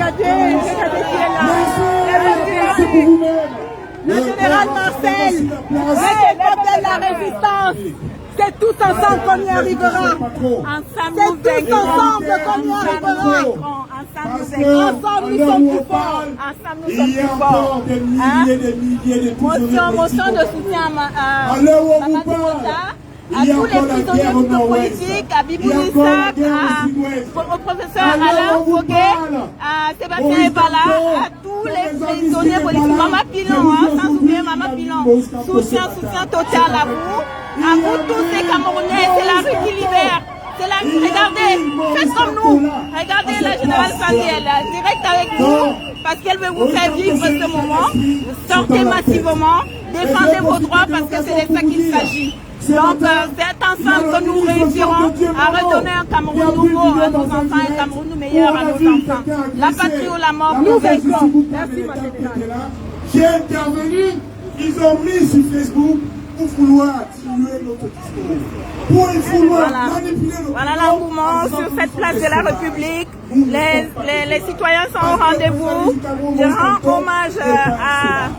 regardez qui est là. Le général Marcel, le défenseur de la résistance. C'est tous ensemble qu'on y arrivera. C'est tous ensemble qu'on y arrivera. Ensemble, nous sommes plus forts. Ensemble, nous sommes plus forts. Motion de soutien à Mamadou Mota, à tous les prisonniers politiques, à Bibou Nissak, au professeur Alain Fouquet, à Sébastien Ebala, à tous les prisonniers politiques. Maman Pilon, sans oublier Maman Pilon. Soutien total à vous. À vous tous les Camerounais, c'est la rue qui libère. Regardez, faites comme nous. Regardez la générale Sandi, elle est direct avec nous parce qu'elle veut vous faire vivre ce moment. Sortez massivement, défendez vos droits parce que c'est de ça qu'il s'agit. Donc c'est ensemble que nous réussirons à redonner un Cameroun nouveau à nos enfants, un Cameroun meilleur à nos enfants. La patrie ou la mort, nous vaincrons. Merci, ma générale. J'ai intervenu, ils ont mis sur Facebook pour vouloir tuer notre discours. Pour vouloir manipuler le Voilà l'engouement sur cette place de la République. Les citoyens sont au rendez-vous. Je rends hommage à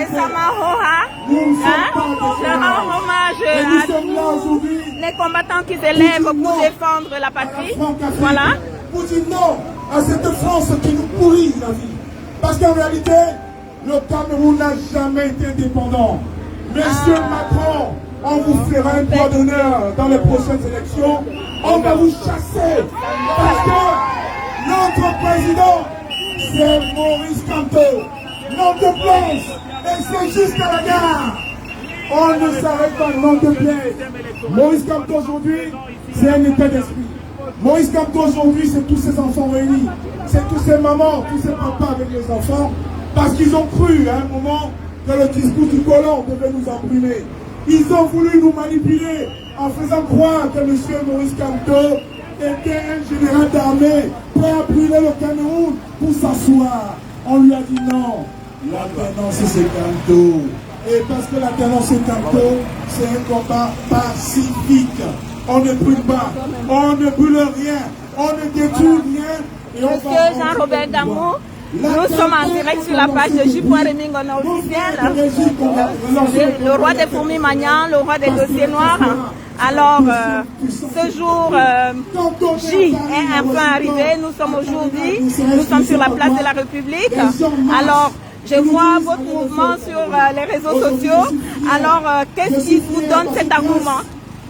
Esama Roha. Je rends hommage à tous les combattants qui s'élèvent pour défendre la patrie. Voilà. Pour dire non à cette France qui nous pourrit la vie. Parce qu'en réalité, le Cameroun n'a jamais été indépendant. Monsieur Macron, on vous fera un droit d'honneur dans les prochaines élections. On va vous chasser. Parce que notre président, c'est Maurice Kamto. Nom de place. Et c'est jusqu'à la gare. On ne s'arrête pas, nom de place. Maurice Kamto aujourd'hui, c'est un état d'esprit. Maurice Kamto aujourd'hui, c'est tous ses enfants réunis. C'est tous ses mamans, tous ses papas avec les enfants. Parce qu'ils ont cru à un moment que le discours du colon devait nous emprimer. Ils ont voulu nous manipuler en faisant croire que M. Maurice Kamto était un général d'armée prêt à brûler le Cameroun pour s'asseoir. On lui a dit non, l'alternance c'est Kamto. Et parce que l'alternance c'est Kamto, c'est un combat pacifique. On ne brûle pas, on ne brûle rien, on ne détruit rien. Monsieur Jean-Robert Gamou, nous sommes en direct sur la page de J.Reming, on est officiel. Le roi des fourmis magnans, le roi des dossiers noirs. Alors, ce jour J est enfin arrivé. Nous sommes aujourd'hui, nous sommes sur la place de la République. Alors, je vois votre mouvement sur les réseaux sociaux. Alors, qu'est-ce qui vous donne cet engouement?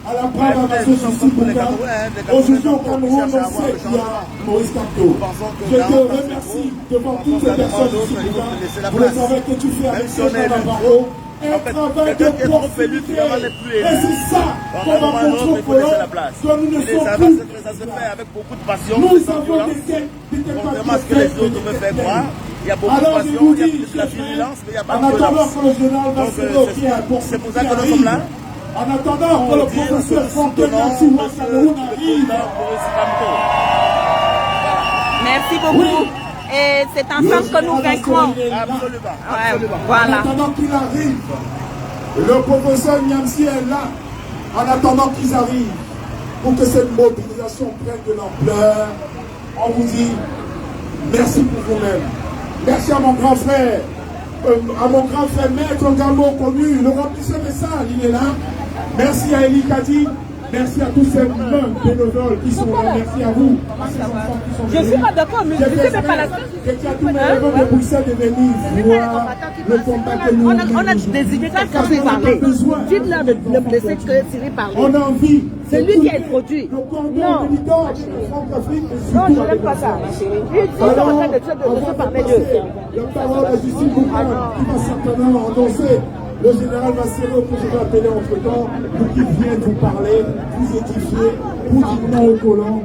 À la part de la aujourd'hui au Cameroun, on sait qu'il y a Maurice Kamto. Je te remercie devant toutes les personnes ici. Vous le savez que tu fais avec ce genre d'embargo un travail de proximité. Et c'est ça qu'on va montrer aux colons, que nous ne sommes plus. Ça se fait avec beaucoup de passion. Nous avons des contrairement à ce que les autres me font croire. Il y a beaucoup de passion, il y a plus de la virulence, mais il n'y a pas de violence. C'est pour ça que nous sommes là. En attendant que le professeur Fontaine Cameroun arrive. Merci beaucoup. Et c'est ensemble que nous vaincrons. Absolument. Voilà. En attendant qu'il arrive, le professeur Niamsi est là. En attendant qu'ils arrivent, pour que cette mobilisation prenne de l'ampleur, on vous dit merci pour vous-même. Merci à mon grand frère. Maître Gambo connu, le remplisseur des salles, il est là. Merci à Eli Kadi, merci à tous ces bénévoles qui sont là, merci à vous. Je ne suis pas d'accord, mais je ne sais pas la chose. Et qui a tous les bénévoles de Bruxelles de venir voir le combat que nous On a désigné quelqu'un pour parler. Dites-leur de le laisser que Cyril parle. on a envie. C'est lui qui a introduit. Le cordon militant de France-Afrique. Non, je n'aime pas ça. Ils sont en train de se parler d'eux. La parole à Justine Boucan qui va certainement endosser. Le général Massero, que je vais appeler entre-temps, pour qu'il vienne vous parler, vous édifier, vous dire non aux colons.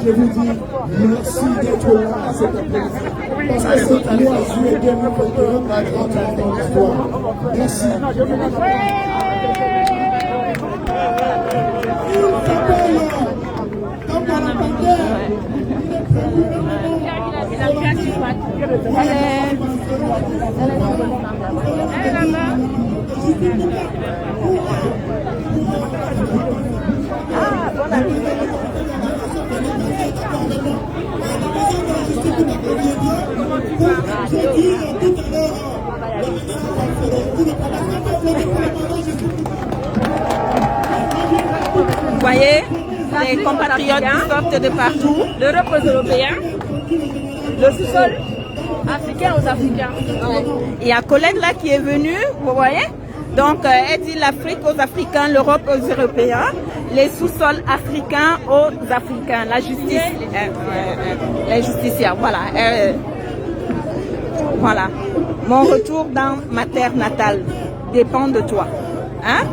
Je vous dis merci d'être là à cet après-midi. Parce que cette loi jouée bien mieux que rentrera dans l'histoire. Merci. Il s'appelle, comme dans la bannière, il est prévu Ah, voilà. voyez les compatriotes qui sortent de partout. L'Europe aux Européens, le sous-sol africain aux Africains. Il y a Colette là qui est venue, vous voyez. Donc elle dit l'Afrique aux Africains, l'Europe aux Européens, les sous-sols africains aux Africains, la justice, les justiciables, voilà. Voilà. Mon retour dans ma terre natale dépend de toi. Hein?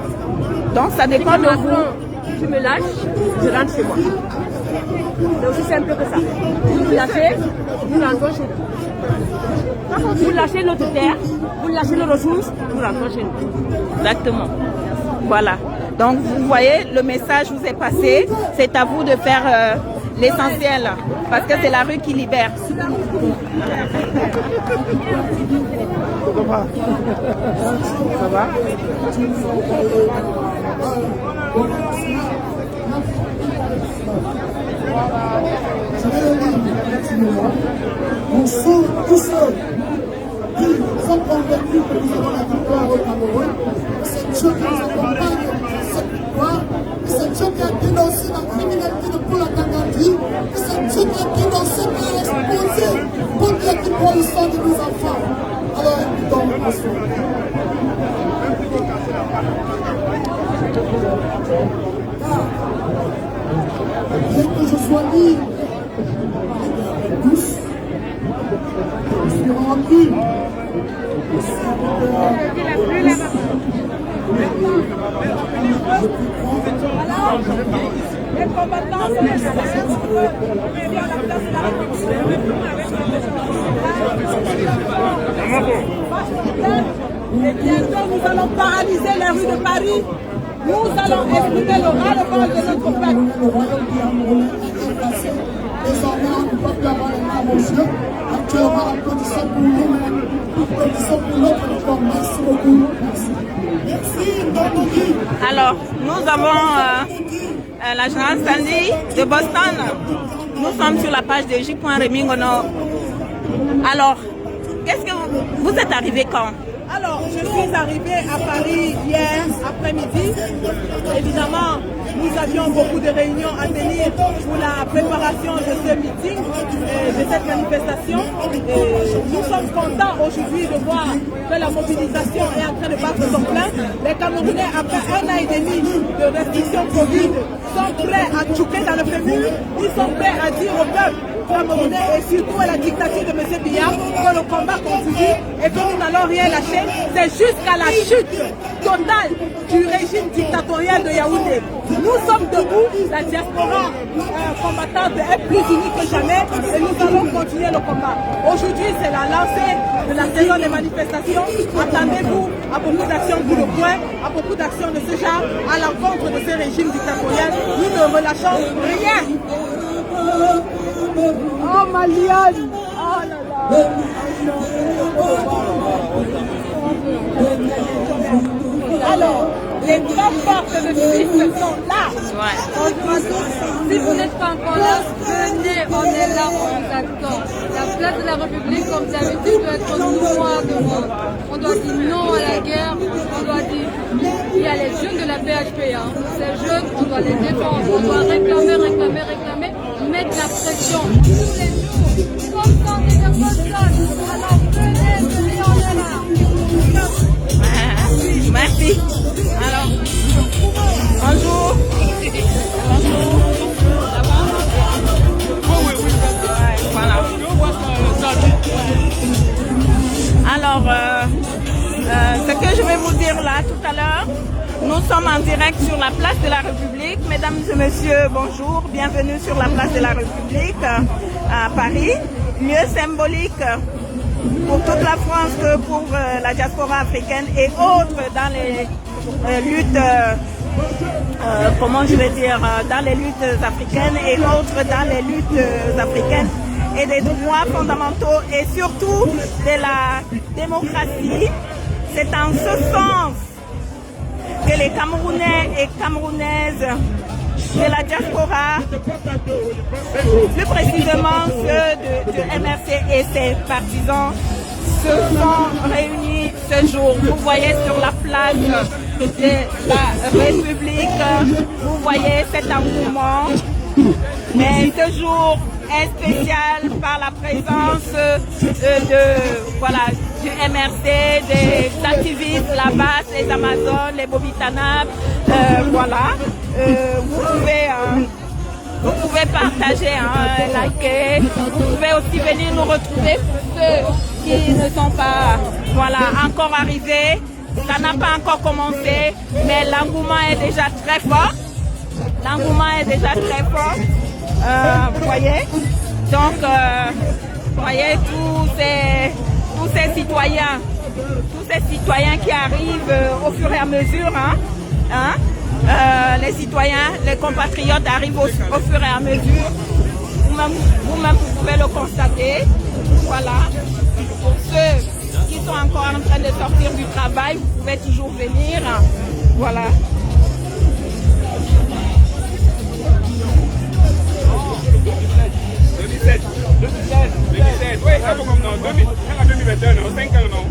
Donc ça dépend de vous. Tu me lâches, je rentre chez moi. C'est aussi simple que ça. Vous me lâchez, nous rentrons chez nous. Vous lâchez notre terre, vous lâchez nos ressources, nous rentrons chez nous. Exactement. Voilà. Donc vous voyez, le message vous est passé. C'est à vous de faire l'essentiel. Parce que c'est la rue qui libère. Ça va? On sauve tous ceux qui sont convaincus que nous avons la victoire au Cameroun. C'est Dieu qui nous accompagne dans cette victoire. C'est Dieu qui a dénoncé la criminalité de Paul Kagame. C'est Dieu qui a dénoncé, qui a exposé contre qui prend le sang de nos enfants. Alors écoutons ensemble. Bien que je sois libre, tous, je suis rendu. Les combattants sont les et bientôt nous allons paralyser les rues de Paris. Nous allons exprimer le ras-le-bol de notre peuple. Le royaume camerounais est placé. Désormais, on ne peut plus avoir les larmes aux yeux. Actuellement, applaudissons pour nous-mêmes. Applaudissons pour notre corps. Merci beaucoup. Merci. Merci. Alors, nous avons l'agence Sandy de Boston. Nous sommes sur la page de J.Remingono. Alors, qu'est-ce que vous êtes arrivé quand? Alors, je suis arrivée à Paris hier après-midi. Évidemment, nous avions beaucoup de réunions à tenir pour la préparation de ce meeting, de cette manifestation. Et nous sommes contents aujourd'hui de voir que la mobilisation est en train de battre son plein. Les Camerounais, après 1 an et demi de restrictions Covid, sont prêts à choquer dans le fémur. Ils sont prêts à dire au peuple camerounais et surtout à la dictature de M. Biya que le combat continue et que nous n'allons rien lâcher. C'est jusqu'à la chute totale du régime dictatorial de Yaoundé. Nous sommes debout, la diaspora combattante est plus unie que jamais et nous allons continuer le combat. Aujourd'hui, c'est la lancée de la saison des manifestations. Attendez-vous à beaucoup d'actions pour le point, à beaucoup d'actions de ce genre, à l'encontre de ce régime dictatorial. Nous ne relâchons rien. Oh Maliane! Oh là là! Alors, les trois forces de Suisse sont là! Ouais. Si vous n'êtes pas encore là, venez, on est là, on vous attend. La place de la République, comme d'habitude, doit être noire de monde. On doit dire non à la guerre, on doit dire, il y a les jeunes de la PHP, hein. Ces jeunes, on doit les défendre, on doit réclamer, mettre la pression tous les jours, comme ça, des personnes. Alors venez, on est là. Merci. Alors, bonjour. Bonjour. Voilà. Alors, ce que je vais vous dire là tout à l'heure, nous sommes en direct sur la place de la République. Mesdames et messieurs, bonjour. Bienvenue sur la place de la République à Paris. Lieu symbolique pour toute la France que pour la diaspora africaine et autres dans les luttes, comment je vais dire, dans les luttes africaines et autres dans les luttes africaines et des droits fondamentaux et surtout de la démocratie. C'est en ce sens que les Camerounais et Camerounaises de la diaspora, plus précisément ceux de MRC et ses partisans, se sont réunis ce jour. Vous voyez sur la place place de la République. Vous voyez cet engouement. Mais ce jour est spécial par la présence du MRC, des activistes, la base, les Amazones, les Bobitanab. Vous pouvez partager, liker. Vous pouvez aussi venir nous retrouver pour ceux qui ne sont pas encore arrivés. Ça n'a pas encore commencé, mais l'engouement est déjà très fort. Vous voyez, donc vous voyez tous ces citoyens qui arrivent au fur et à mesure, les citoyens, les compatriotes arrivent au fur et à mesure. Vous-même vous pouvez le constater. Voilà. Pour ceux qui sont encore en train de sortir du travail, vous pouvez toujours venir. Voilà. Oui, ça comme non, 2021, non, 5 ans, non.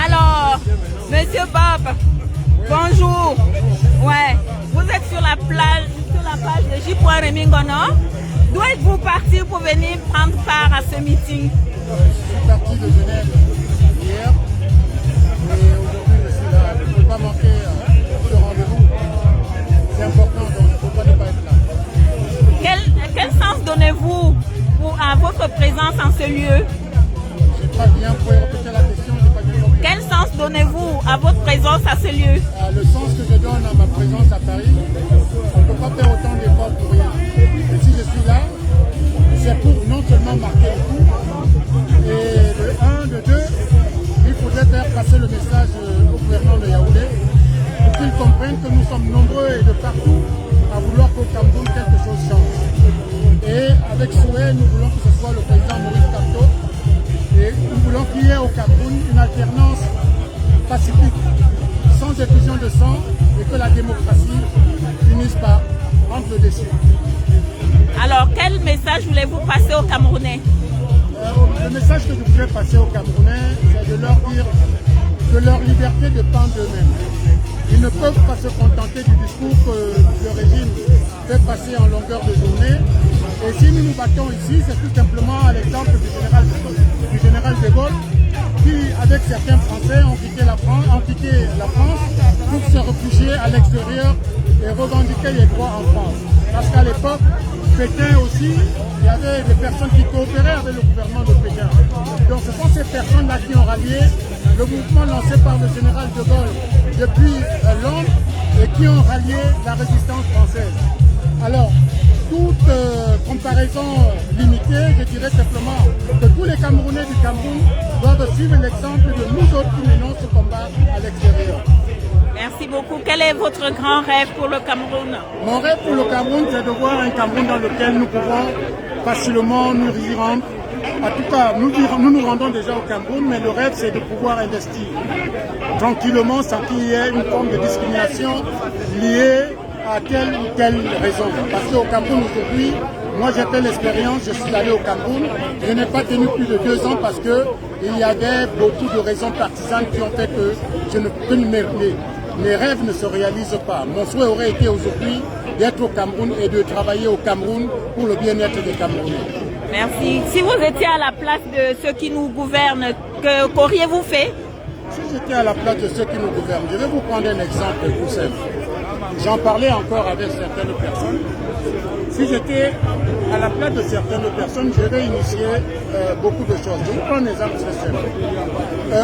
Alors, Monsieur Bob, bonjour. Ouais, vous êtes sur la page de J.Remingono. D'où êtes-vous parti pour venir prendre part à ce meeting? Je suis parti de Genève hier et aujourd'hui je suis là. Je ne peux pas manquer ce rendez-vous. C'est important, donc il ne faut pas ne pas être là. Quel sens donnez-vous à votre présence en ce lieu? Je n'ai pas bien pu répéter la question, je n'ai pas bien compris. Quel sens donnez-vous à votre présence à ce lieu? Le sens que je donne à ma présence à Paris, on ne peut pas faire autant d'efforts pour rien. Et si je suis là, c'est pour non seulement marquer le coup, et de 1, de 2, il faudrait faire passer le message au gouvernement de Yaoundé pour qu'ils comprennent que nous sommes nombreux et de partout à vouloir qu'au Cameroun quelque chose change. Et avec souhait, nous voulons que ce soit le président Maurice Kamto et nous voulons qu'il y ait au Cameroun une alternance pacifique, sans effusion de sang et que la démocratie finisse par prendre le dessus. Alors, quel message voulez-vous passer aux Camerounais? Le message que je voudrais passer aux Camerounais, c'est de leur dire que leur liberté dépend d'eux-mêmes. Ils ne peuvent pas se contenter du discours que le régime fait passer en longueur de journée. Et si nous nous battons ici, c'est tout simplement à l'exemple du général de Gaulle, qui, avec certains Français, ont quitté la France pour se réfugier à l'extérieur et revendiquer les droits en France. Parce qu'à l'époque, Pétain aussi, il y avait des personnes qui coopéraient avec le gouvernement de Pétain. Donc ce sont ces personnes-là qui ont rallié le mouvement lancé par le général de Gaulle depuis Londres et qui ont rallié la résistance française. Alors, toute comparaison limitée, je dirais simplement que tous les Camerounais du Cameroun doivent suivre l'exemple de nous autres qui menons ce combat à l'extérieur. Merci beaucoup. Quel est votre grand rêve pour le Cameroun? Mon rêve pour le Cameroun, c'est de voir un Cameroun dans lequel nous pouvons facilement nous y rendre. En tout cas, nous nous rendons déjà au Cameroun, mais le rêve, c'est de pouvoir investir tranquillement sans qu'il y ait une forme de discrimination liée à telle ou telle raison. Parce qu'au Cameroun aujourd'hui, moi j'ai fait l'expérience, je suis allé au Cameroun, je n'ai pas tenu plus de 2 ans parce qu'il y avait beaucoup de raisons partisanes qui ont fait que mes rêves ne se réalisent pas. Mon souhait aurait été aujourd'hui d'être au Cameroun et de travailler au Cameroun pour le bien-être des Camerounais. Merci. Si vous étiez à la place de ceux qui nous gouvernent, qu'auriez-vous fait? Si j'étais à la place de ceux qui nous gouvernent, je vais vous prendre un exemple tout simple. J'en parlais encore avec certaines personnes. Si j'étais à la place de certaines personnes, j'aurais initié beaucoup de choses. Je vous prends un exemple très simple.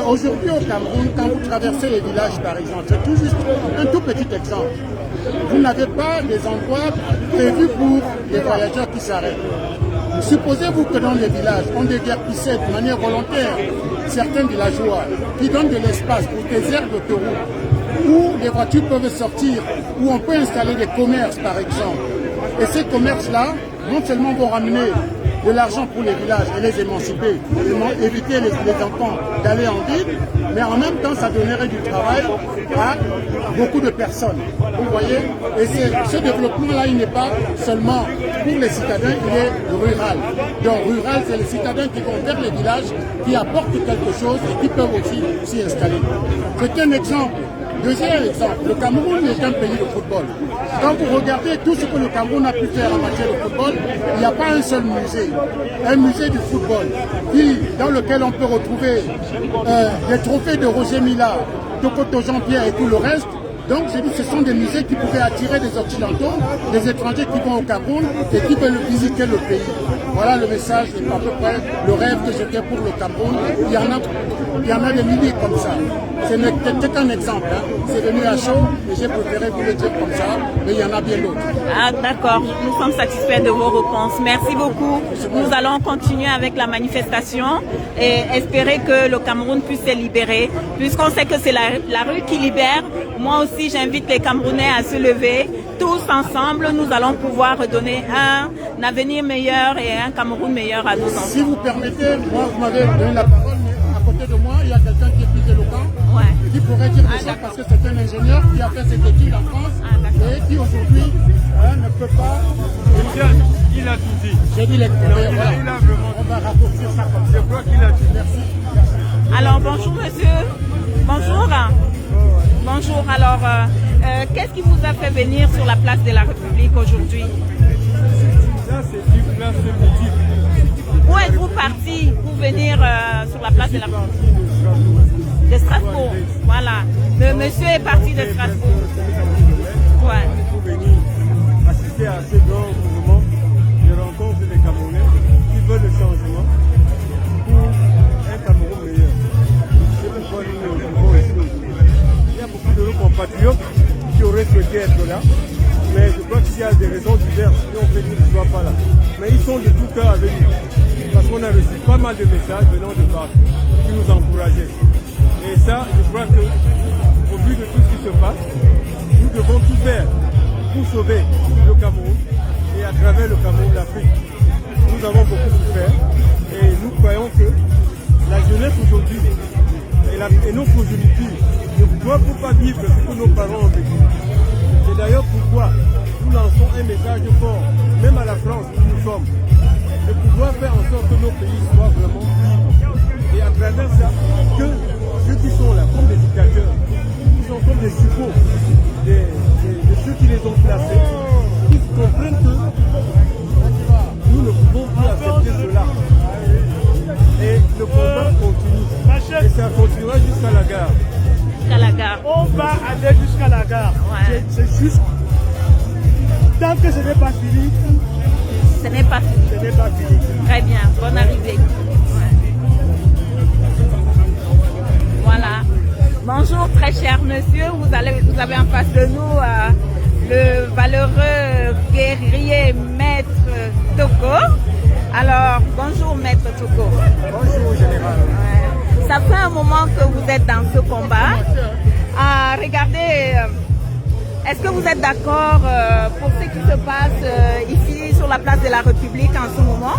Aujourd'hui au Cameroun, quand vous traversez les villages par exemple, c'est tout juste un tout petit exemple. Vous n'avez pas des endroits prévus pour les voyageurs qui s'arrêtent. Supposez-vous que dans les villages, on déguerpissait de manière volontaire certains villageois qui donnent de l'espace pour des aires d'autoroute où les voitures peuvent sortir, où on peut installer des commerces par exemple. Et ces commerces-là, non seulement vont ramener de l'argent pour les villages et les émanciper, éviter les enfants d'aller en ville, mais en même temps, ça donnerait du travail à beaucoup de personnes. Vous voyez? Et ce développement-là, il n'est pas seulement pour les citadins, il est rural. Donc rural, c'est les citadins qui vont vers les villages, qui apportent quelque chose et qui peuvent aussi s'y installer. C'est un exemple. Deuxième exemple, le Cameroun est un pays de football. Quand vous regardez tout ce que le Cameroun a pu faire en matière de football, il n'y a pas un seul musée. Un musée du football dans lequel on peut retrouver des trophées de Roger Mila, Tokoto Jean-Pierre et tout le reste. Donc, j'ai dit, ce sont des musées qui pouvaient attirer des Occidentaux, des étrangers qui vont au Cameroun et qui veulent visiter le pays. Voilà le message et à peu près le rêve que j'ai fait pour le Cameroun. Il y en a des milliers comme ça. Ce n'était qu'un exemple. Hein. C'est venu à chaud et j'ai préféré vous le dire comme ça, mais il y en a bien d'autres. Ah, d'accord. Nous sommes satisfaits de vos réponses. Merci beaucoup. Nous allons continuer avec la manifestation et espérer que le Cameroun puisse se libérer. Puisqu'on sait que c'est la rue qui libère, moi aussi j'invite les Camerounais à se lever. Tous ensemble, nous allons pouvoir redonner un avenir meilleur et un Cameroun meilleur à nos enfants. Si vous permettez, moi vous m'avez donné la parole, mais à côté de moi, il y a quelqu'un qui est plus éloquent, qui pourrait dire des choses parce que c'est un ingénieur qui a fait ses études en France et qui aujourd'hui ne peut pas... Il a tout dit. J'ai dit les voilà. On va raccourcir ça comme ça. Je crois qu'il a tout dit. Merci. Alors bonjour monsieur. Bonjour. Bonjour. Alors, qu'est-ce qui vous a fait venir sur la place de la République aujourd'hui? Ça, c'est une place politique. Où êtes-vous parti pour venir sur la place de la République? De Strasbourg. Voilà. Le monsieur est parti de Strasbourg. Ouais. Pour venir assister à ce grand mouvement de rencontre des Camerounais qui veulent le changement pour un Cameroun meilleur. C'est pourquoi nous nous retrouvons ici aujourd'hui. Il y a beaucoup de nos compatriotes qui auraient souhaité être là, mais je crois qu'il y a des raisons diverses qui ont fait qu'ils ne soient pas là. Mais ils sont de tout cœur avec nous, parce qu'on a reçu pas mal de messages venant de partout qui nous encourageaient. Et ça, je crois qu'au vu de tout ce qui se passe, nous devons tout faire pour sauver le Cameroun et à travers le Cameroun l'Afrique. Nous avons beaucoup souffert et nous croyons que la jeunesse aujourd'hui et nos progénitures ne doivent pas vivre ce que nos parents ont vécu. C'est d'ailleurs pourquoi nous lançons un message fort, même à la France où nous sommes, de pouvoir faire en sorte que nos pays soient vraiment libres. Et à travers ça, que ceux qui sont là, comme des dictateurs, qui sont comme des suppôts de ceux qui les ont placés, qui comprennent que nous ne pouvons plus accepter cela. Et le combat continue. Et ça continuera jusqu'à la gare. Jusqu'à la gare. On va aller jusqu'à la gare. Ouais. C'est juste. Tant que ce n'est pas fini. Ce n'est pas fini. Ce n'est pas fini. Très bien. Bonne arrivée. Voilà. Bonjour très cher monsieur. Vous avez en face de nous le valeureux guerrier Maître Toko. Alors, bonjour Maître Toko. Bonjour Général. Ça fait un moment que vous êtes dans ce combat. Regardez, est-ce que vous êtes d'accord pour ce qui se passe ici sur la place de la République en ce moment?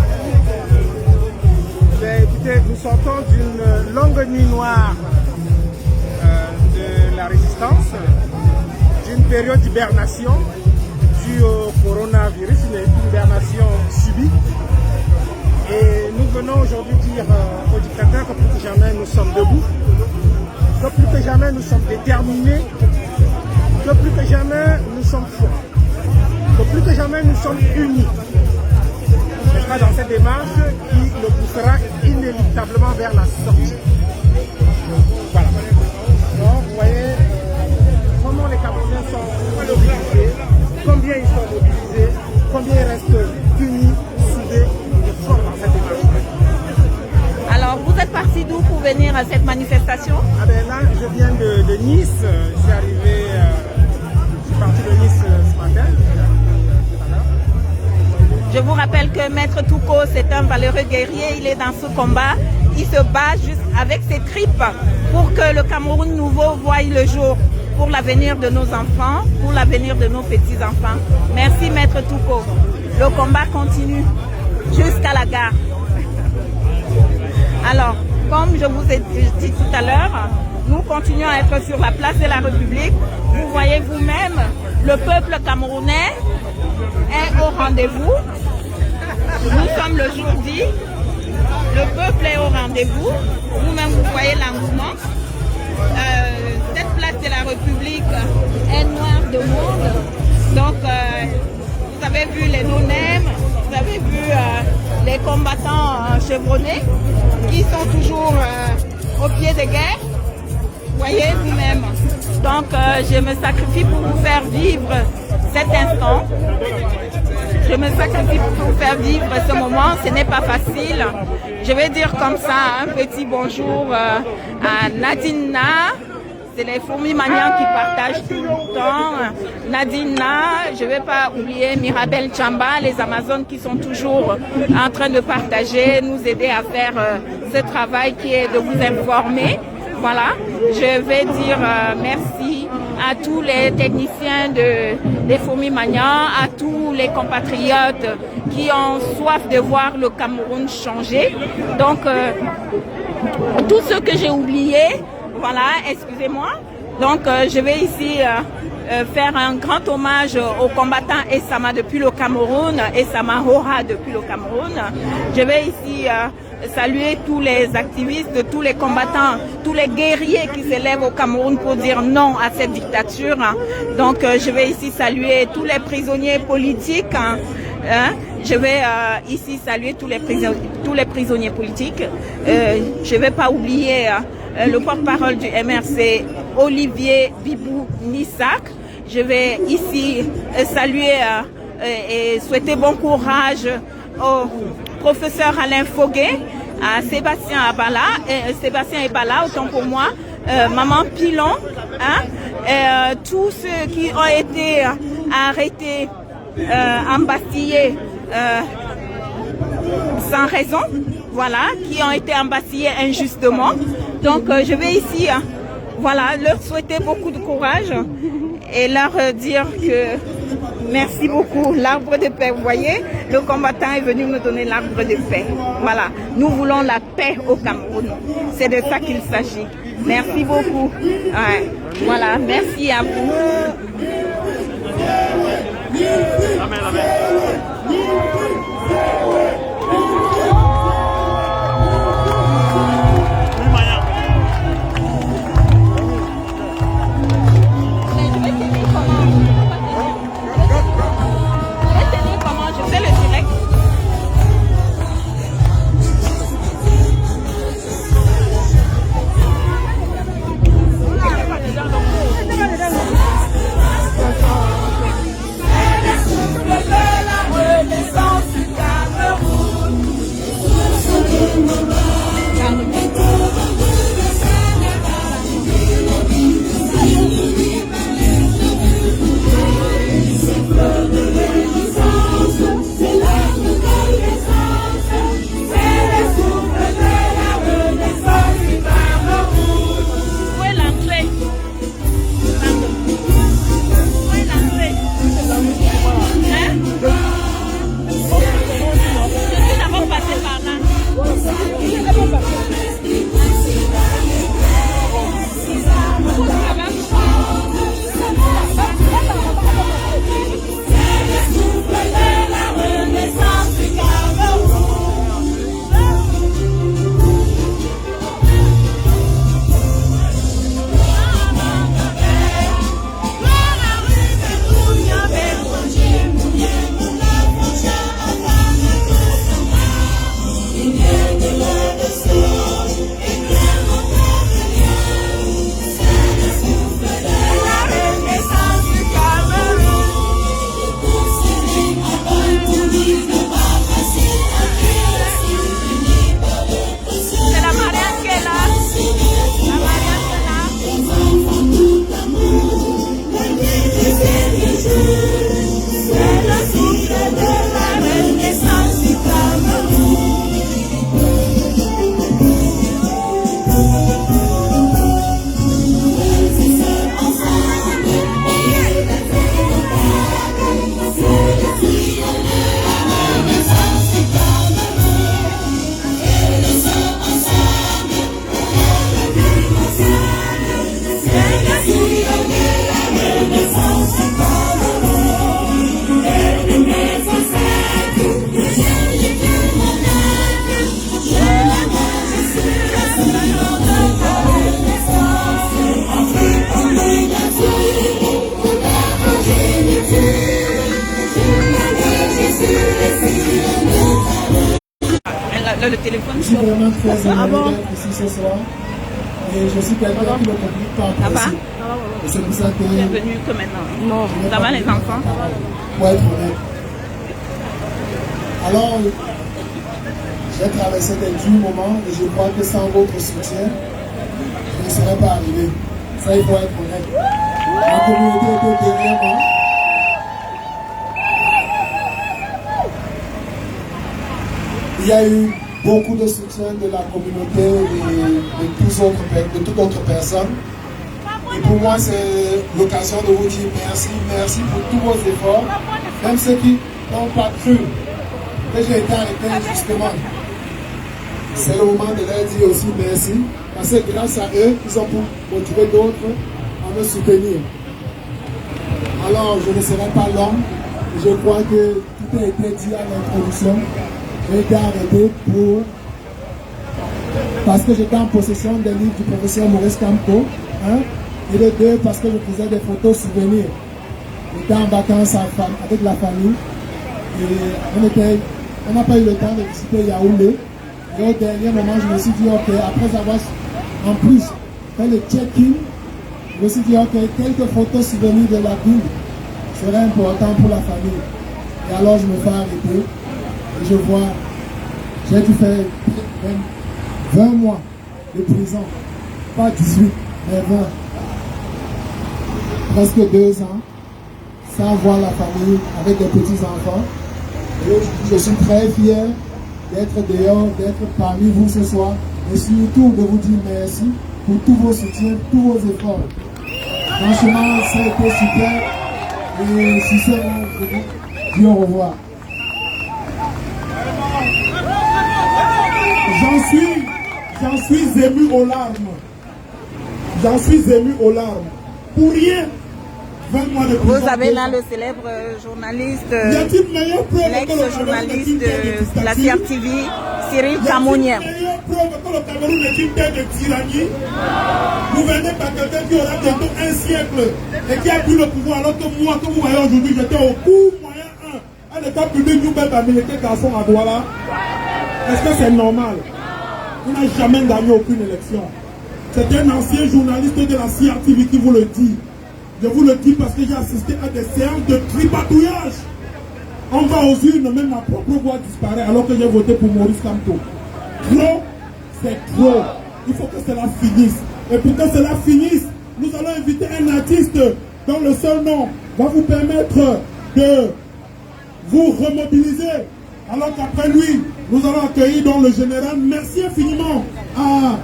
Écoutez, nous sortons d'une longue nuit noire de la résistance, d'une période d'hibernation due au coronavirus, une hibernation subie. Et nous venons aujourd'hui dire aux dictateurs que plus que jamais nous sommes debout, que plus que jamais nous sommes déterminés, que plus que jamais nous sommes forts, que plus que jamais nous sommes unis. Ce sera dans cette démarche qui nous poussera inéluctablement vers la sortie. Voilà. Donc vous voyez comment les Camerounais sont mobilisés, combien ils sont mobilisés, combien ils restent unis, soudés. Alors, vous êtes parti d'où pour venir à cette manifestation? Ah ben là, je viens de Nice. Je suis parti de Nice ce matin. Je vous rappelle que Maître Toko, c'est un valeureux guerrier. Il est dans ce combat. Il se bat juste avec ses tripes pour que le Cameroun nouveau voie le jour, pour l'avenir de nos enfants, pour l'avenir de nos petits-enfants. Merci Maître Toko. Le combat continue. jusqu'à la gare. Alors, comme je vous ai dit tout à l'heure, nous continuons à être sur la place de la République. Vous voyez vous-même, le peuple camerounais est au rendez-vous. Nous sommes le jour dit. Le peuple est au rendez-vous. Vous-même, vous voyez l'engouement. Cette place de la République est noire de monde. Donc, vous avez vu les no-names, vous avez vu les combattants chevronnés qui sont toujours au pied des guerres. Voyez vous-même. Donc, je me sacrifie pour vous faire vivre cet instant. Je me sacrifie pour vous faire vivre ce moment. Ce n'est pas facile. Je vais dire comme ça un petit bonjour à Nadina. C'est les fourmis maniants qui partagent tout le temps. Nadina, je ne vais pas oublier Mirabel Chamba, les Amazones qui sont toujours en train de partager, nous aider à faire ce travail qui est de vous informer. Voilà, je vais dire merci à tous les techniciens des fourmis maniants, à tous les compatriotes qui ont soif de voir le Cameroun changer. Donc, tous ceux que j'ai oubliés, voilà, excusez-moi. Donc, je vais ici faire un grand hommage aux combattants Essama depuis le Cameroun, Essama Hora depuis le Cameroun. Je vais ici saluer tous les activistes, tous les combattants, tous les guerriers qui s'élèvent au Cameroun pour dire non à cette dictature. Donc, je vais ici saluer tous les prisonniers politiques. Je vais ici saluer tous les prisonniers politiques. Je ne vais pas oublier le porte-parole du MRC, Olivier Bibou Nissak. Je vais ici saluer et souhaiter bon courage au professeur Alain Foguet, à Sébastien Ebala, autant pour moi, Maman Pilon, tous ceux qui ont été arrêtés, embastillés sans raison, voilà, qui ont été embastillés injustement. Donc je vais ici, voilà, leur souhaiter beaucoup de courage et leur dire que merci beaucoup. L'arbre de paix, vous voyez, le combattant est venu me donner l'arbre de paix. Voilà, nous voulons la paix au Cameroun. C'est de ça qu'il s'agit. Merci beaucoup. Ouais. Voilà, merci à vous. Amen, amen. Renaissance le téléphone. Je suis vraiment très heureux d'être ici ce soir. Et je suis quelqu'un qui ne communique pas en principe. Et c'est pour ça que... Bienvenue que maintenant. Non, ça va les enfants? Pour être honnête. Alors, j'ai traversé des durs moments et je crois que sans votre soutien, je ne serais pas arrivé. Ça, il faut être honnête. La communauté était derrière moi. Il y a eu beaucoup de soutien de la communauté et de toute autre personne. Et pour moi, c'est l'occasion de vous dire merci, merci pour tous vos efforts, même ceux qui n'ont pas cru que j'ai été arrêté injustement. C'est le moment de leur dire aussi merci, parce que grâce à eux, ils ont pu motiver d'autres à me soutenir. Alors, je ne serai pas long, je crois que tout a été dit à l'introduction. J'ai été arrêté parce que j'étais en possession des livres du professeur Maurice Kamto, et de deux, parce que je faisais des photos souvenirs. J'étais en vacances avec la famille, et on n'a pas eu le temps de visiter Yaoundé. Et au dernier moment, je me suis dit, ok, après avoir en plus fait le check-in, je me suis dit, ok, quelques photos souvenirs de la ville seraient importantes pour la famille. Et alors, je me fais arrêter. Et je vois, j'ai dû faire 20 mois de prison, pas 18, mais 20. Presque 2 ans, sans voir la famille, avec des petits-enfants. Et je suis très fier d'être dehors, d'être parmi vous ce soir, et surtout de vous dire merci pour tous vos soutiens, tous vos efforts. Franchement, ça a été super, et si c'est bon, je vous dis au revoir. J'en suis ému aux larmes. J'en suis ému aux larmes. Pour rien. 20 mois de prison. Vous avez là le célèbre journaliste, l'ex-journaliste de la CRTV, Cyril Kamounien. Il y a une meilleure preuve que le Cameroun est une terre de tyrannie. Gouverné par quelqu'un qui aura bientôt un siècle et qui a pris le pouvoir, alors que moi, comme vous voyez aujourd'hui, j'étais au cours moyen 1. Un état public, nous bête américain garçon à Douala. Est-ce que c'est normal? Il n'a jamais gagné aucune élection. C'est un ancien journaliste de la CRTV qui vous le dit. Je vous le dis parce que j'ai assisté à des séances de tripatouillage. On va aux urnes, même ma propre voix disparaît alors que j'ai voté pour Maurice Kamto. Trop, c'est trop. Il faut que cela finisse. Et pour que cela finisse, nous allons inviter un artiste dont le seul nom va vous permettre de vous remobiliser. Alors qu'après lui, nous allons accueillir dans le général. Merci infiniment à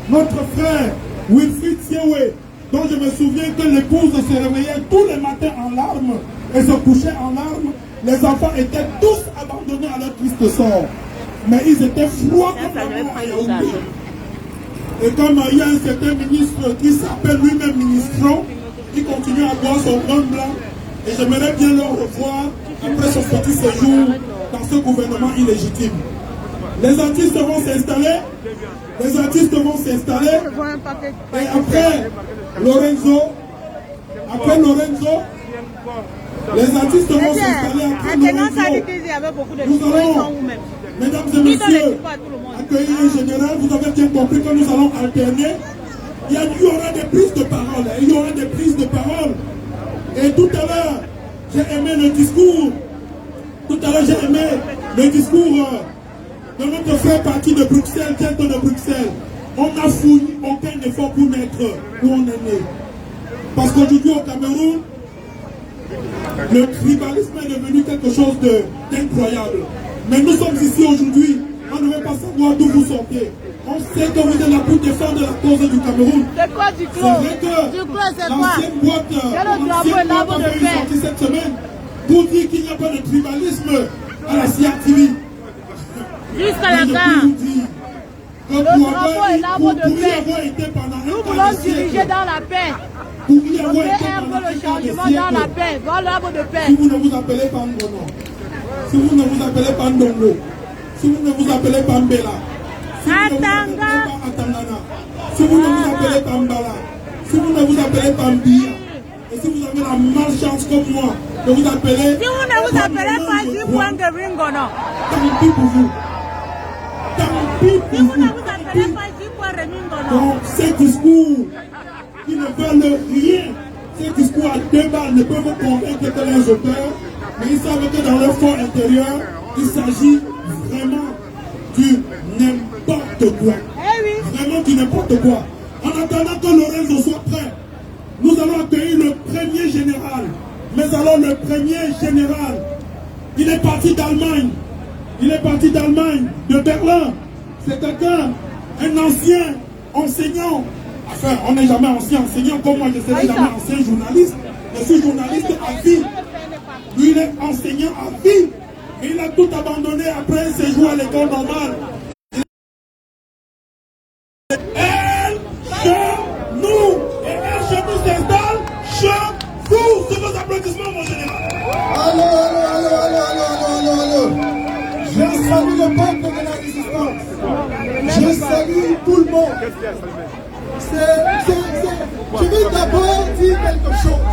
notre frère Wilfried Siewe, dont je me souviens que l'épouse se réveillait tous les matins en larmes et se couchait en larmes. Les enfants étaient tous abandonnés à leur triste sort. Mais ils étaient froids comme la mort à Yaoundé. Et comme il y a un certain ministre qui s'appelle lui-même Ministron, il continue à boire son vin blanc. Et j'aimerais bien le revoir après son petit séjour dans ce gouvernement illégitime. Les artistes vont s'installer. Les artistes vont s'installer. Et après Lorenzo, les artistes vont s'installer après Lorenzo. Nous allons, mesdames et messieurs, accueillir un général. Vous avez bien compris que nous allons alterner. Il y aura des prises de parole. Il y aura des prises de parole. Et tout à l'heure, j'ai aimé le discours. Tout à l'heure, j'ai aimé le discours de notre frère parti de Bruxelles, Kent de Bruxelles. On n'a fourni aucun effort pour naître où on est né. Parce qu'aujourd'hui, au Cameroun, le tribalisme est devenu quelque chose d'incroyable. Mais nous sommes ici aujourd'hui, on ne veut pas savoir d'où vous sortez. On sait que vous êtes là pour défendre la cause du Cameroun. C'est quoi du clos? C'est vrai que l'ancienne boîte avait sorti cette semaine pour dire qu'il n'y a pas de tribalisme à la CRTV. Jusqu'à la fin. Le drapeau est l'arbre de paix. Nous voulons diriger dans la paix. Pour y avoir été le changement dans la paix, dans l'arbre de paix. Si vous ne vous appelez pas Ngono, si vous ne vous appelez pas Ndongo, si vous ne vous appelez pas Mbela, si vous ne vous appelez pas Atangana, si vous ne vous appelez pas Mbala, si vous ne vous appelez pas Mbia, et si vous avez la malchance comme moi de vous appeler... Si vous ne vous appelez pas du point de Ringono, tant pis pour vous. Tant pis pour vous. Donc ces discours qui ne veulent rien, ces discours à 2 balles ne peuvent vous convaincre que les auteurs, mais ils savent que dans leur fond intérieur, il s'agit vraiment du n'importe quoi. Vraiment du n'importe quoi. En attendant que Lorenzo soit prêt, nous allons accueillir le premier général. Mais alors le premier général, il est parti d'Allemagne. Il est parti d'Allemagne, de Berlin. C'est quelqu'un, un ancien enseignant. Enfin, on n'est jamais ancien enseignant comme moi, je ne serai jamais ancien journaliste. Je suis journaliste à vie. Lui, il est enseignant à vie. Et il a tout abandonné après un séjour à l'école normale. Elle, chez nous, et elle, chez nous, s'installe chez vous. Sous vos applaudissements, mon général. Allô. Je salue le peuple de la résistance. Je salue tout le monde. Je veux d'abord dire quelque chose.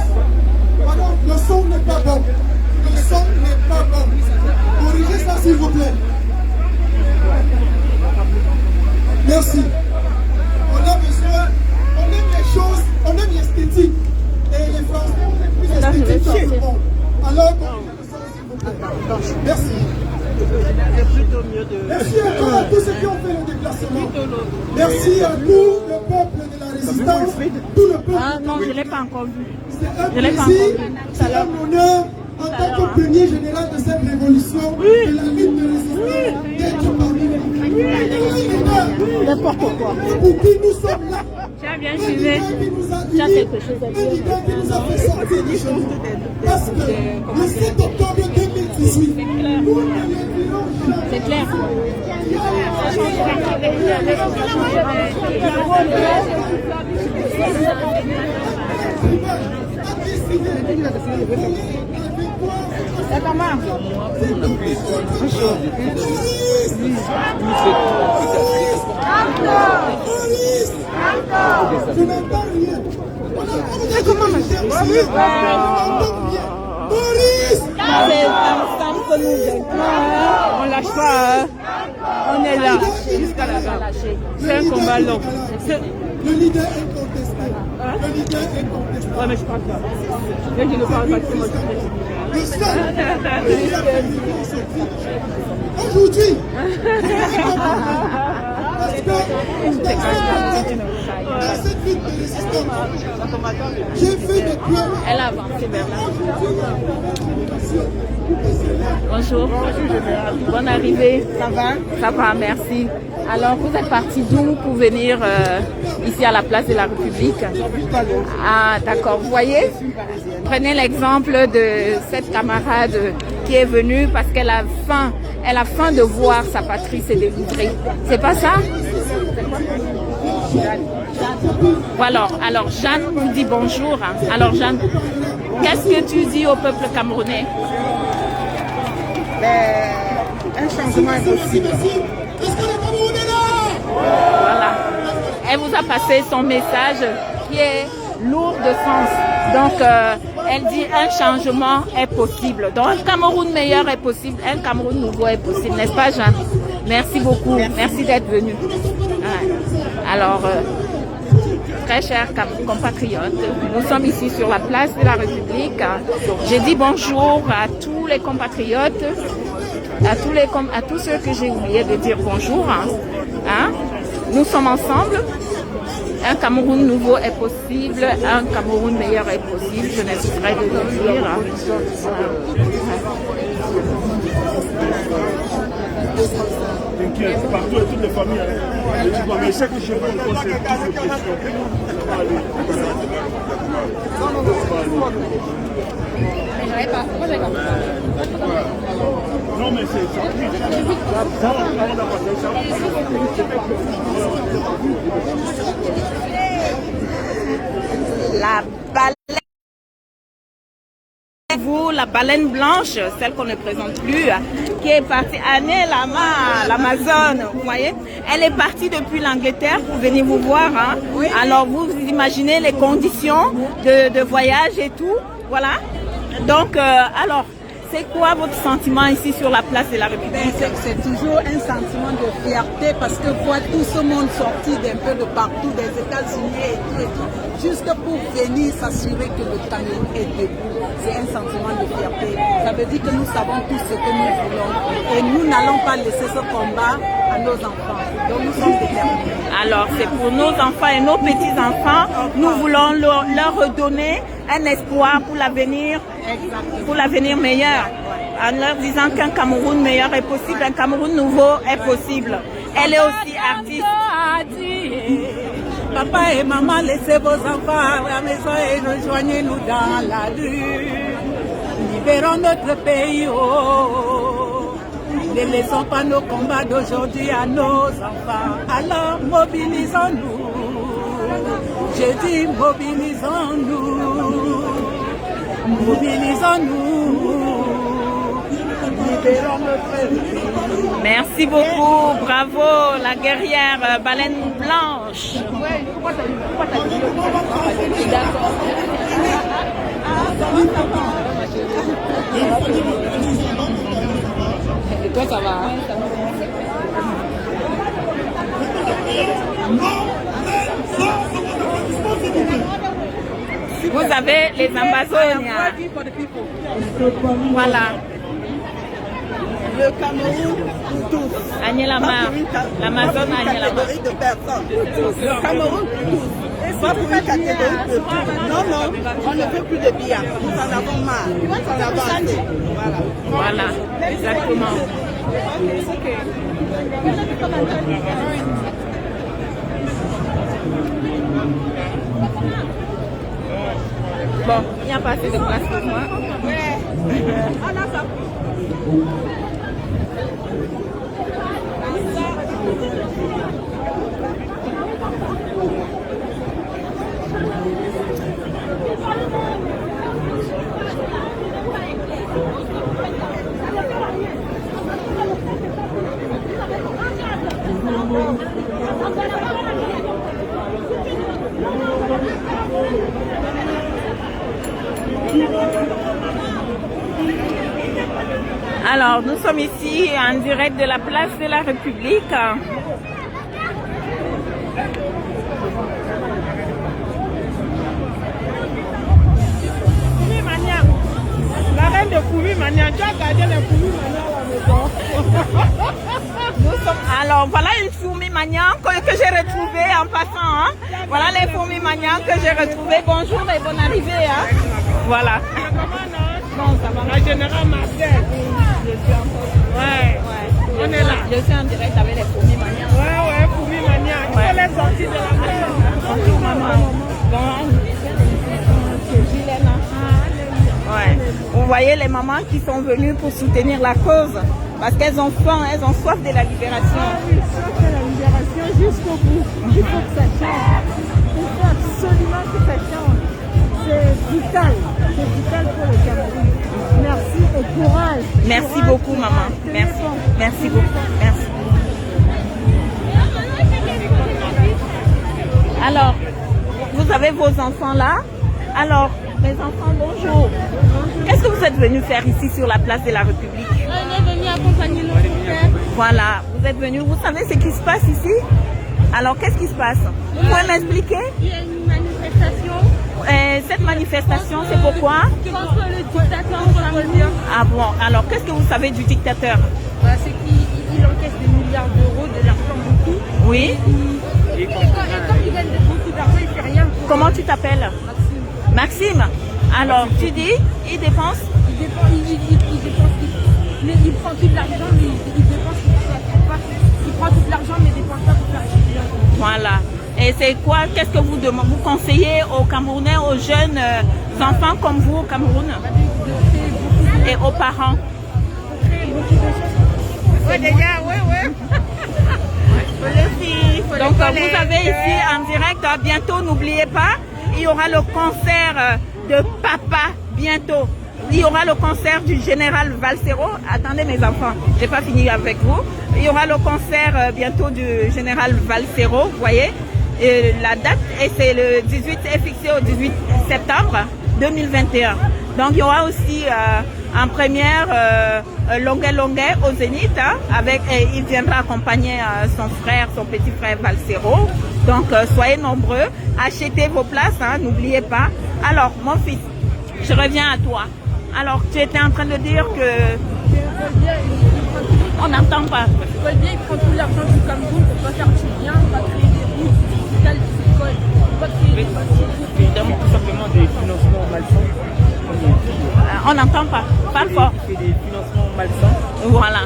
Pardon, le son n'est pas bon. Le son n'est pas bon. Corrigez ça s'il vous plaît. Merci. On a besoin, on aime les choses, on aime l'esthétique. Et les Français ont plus d'esthétique dans le monde. Alors, corrigez le son s'il vous plaît. Merci. Merci encore à tous ceux qui ont fait le déplacement. Merci à tout le peuple de la résistance. Tout le peuple. Ah non, je ne l'ai pas encore vu. C'est un plaisir, c'est un honneur en tant que premier général de cette révolution, de la lutte de résistance, d'être parmi nous. N'importe quoi. Pour qui nous sommes là. Tiens, viens filmer. Tu as quelque chose à dire. Qui nous a fait sortir de chez nous. Parce que le 7 octobre 2018, nous ne les dirons jamais. C'est clair. Je n'entends rien. C'est comment ma Boris! C'est ensemble que nous vaincrons. On lâche pas. On est là jusqu'à la fin. C'est un combat long. Le leader est contesté. Le leader est contesté. Ouais, mais je parle pas. Je ne parle pas de moi. Le seul. Aujourd'hui, parce que dans cette lutte de résistance, j'ai fait des pleurs. Elle a avancé vers là. Bonjour. Bonne arrivée. Ça va? Ça va, merci. Alors, vous êtes parti d'où pour venir ici à la place de la République? Ah, d'accord. Vous voyez? Prenez l'exemple de cette camarade qui est venue parce qu'elle a faim. Elle a faim de voir sa patrie se délivrer. C'est pas ça? Voilà. Alors, Jeanne nous dit bonjour. Alors, Jeanne, qu'est-ce que tu dis au peuple camerounais? Un changement est possible. Voilà. Elle vous a passé son message qui est lourd de sens. Donc, elle dit un changement est possible. Donc, un Cameroun meilleur est possible. Un Cameroun nouveau est possible. N'est-ce pas, Jeanne? Merci beaucoup. Merci d'être venu. Ouais. Alors, très chers compatriotes, nous sommes ici sur la place de la République. J'ai dit bonjour à tous les compatriotes, à tous ceux que j'ai oublié de dire bonjour. Nous sommes ensemble. Un Cameroun nouveau est possible, un Cameroun meilleur est possible, je n'hésiterai de le dire. T'inquiète, partout et toutes les familles. Mais chaque chose, on pose toutes les questions. Non, mais c'est ça. La baleine. La baleine blanche, celle qu'on ne présente plus, qui est partie, Anne Lama, l'Amazone, vous voyez, elle est partie depuis l'Angleterre pour venir vous voir. Oui. Alors vous imaginez les conditions de voyage et tout, voilà. Donc, alors, C'est quoi votre sentiment ici sur la place de la République? C'est toujours un sentiment de fierté parce que voir tout ce monde sorti d'un peu de partout, des États-Unis et tout, juste pour venir s'assurer que le Cameroun est debout. C'est un sentiment de fierté. Ça veut dire que nous savons tout ce que nous voulons et nous n'allons pas laisser ce combat à nos enfants. Donc nous sommes déterminés. Alors c'est pour nos enfants et nos petits-enfants, nous voulons leur redonner un espoir pour l'avenir meilleur. En leur disant qu'un Cameroun meilleur est possible, un Cameroun nouveau est possible. Elle est aussi artiste. Papa et maman, laissez vos enfants à la maison et rejoignez-nous dans la rue. Libérons notre pays. Oh. Ne laissons pas nos combats d'aujourd'hui à nos enfants. Alors mobilisons-nous. Je dis mobilisons-nous. Mobilisons-nous. Libérons notre pays. Merci beaucoup, bravo la guerrière baleine blanche. Et toi ça va? Vous avez les Amazoniens. Voilà. Le Cameroun pour tous. L'Amazon Agnès Lamar. De personnes. Le Cameroun pour tous. Pas pour une catégorie de tout. Non, non, on ne veut plus de biens. Nous en avons marre. Nous en avons assez. Voilà, exactement. Bon, il n'y a pas assez de place pour moi. Alors, nous sommes ici en direct de la place de la République. La reine de Koumimania, tu as gardé les Koumimania à la maison. Alors, voilà une fourmi manian que j'ai retrouvée en passant. Hein. Voilà les fourmis manian que j'ai retrouvées. Bonjour et bonne arrivée. Hein. Voilà. Bon, ça va. La générale Marcel. Je suis encore. Ouais. On est là. Je suis en direct avec les fourmis manian. Ouais, Koumimania. Ouais. Elle est sortie de la maison. Bonjour maman. Ouais. Vous voyez les mamans qui sont venues pour soutenir la cause parce qu'elles ont faim, elles ont soif de la libération. Ah oui, soif de la libération jusqu'au bout. Il faut que ça change. Il faut absolument que ça change. C'est vital. C'est vital pour le Cameroun. Merci et courage. Merci courage, beaucoup courage. maman. Merci. Merci beaucoup. Merci. Alors, vous avez vos enfants là. Alors, mes enfants, bonjour. Qu'est-ce que vous êtes venus faire ici sur la place de la République? On est venu accompagner nos frères. Voilà, vous êtes venus. Vous savez ce qui se passe ici? Alors, qu'est-ce qui se passe? Vous pouvez m'expliquer? Il y a une manifestation. Cette manifestation, c'est pourquoi? Contre le dictateur camerounais. Ah bon, alors qu'est-ce que vous savez du dictateur? C'est qu'il encaisse des milliards d'euros, de l'argent beaucoup. Oui. Et comme il gagne beaucoup d'argent, il ne fait rien. Comment tu t'appelles? Maxime. Alors, tu dis, il dépense? Il prend tout l'argent, mais il dépense pas. Il prend tout l'argent, mais il dépense pas pour faire rien. Voilà. Et c'est quoi? Qu'est-ce que vous demandez? Vous conseillez aux Camerounais, aux jeunes enfants comme vous au Cameroun? Et aux parents? Oui, déjà, oui. Donc vous avez ici en direct, bientôt, n'oubliez pas, il y aura le concert de papa, bientôt. Il y aura le concert du général Valsero. Attendez mes enfants, j'ai pas fini avec vous. Il y aura le concert bientôt du général Valsero, vous voyez. Et la date, et c'est le 18, est fixé au 18 septembre 2021. Donc il y aura aussi en première Longuet au Zénith, hein, il viendra accompagner son petit frère Valsero. Donc soyez nombreux, achetez vos places, hein, n'oubliez pas. Alors mon fils, je reviens à toi. Alors tu étais en train de dire que... On n'entend pas. Il faut bien prendre tout l'argent du Cameroun pour pas faire du bien, pas créer des routes, des hôpitaux, des écoles, pas créer des bâtiments. Évidemment, tout simplement des financements malsains. On n'entend pas. Parle fort. C'est des financements malsains. Voilà.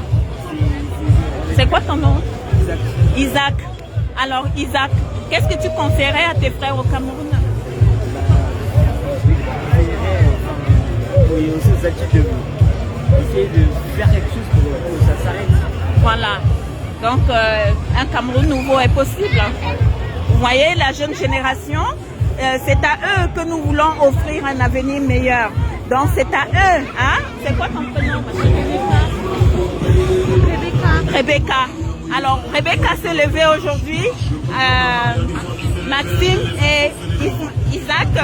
C'est quoi ton nom? Isaac. Isaac. Alors Isaac, qu'est-ce que tu conseillerais à tes frères au Cameroun? Oui, aussi aux actifs d'essayer de faire quelque chose pour que ça s'arrête. Voilà. Donc un Cameroun nouveau est possible. Vous voyez, la jeune génération, c'est à eux que nous voulons offrir un avenir meilleur. Donc c'est à eux, hein? C'est quoi ton prénom? Rebecca. Alors Rebecca s'est levée aujourd'hui, Maxime et Isaac,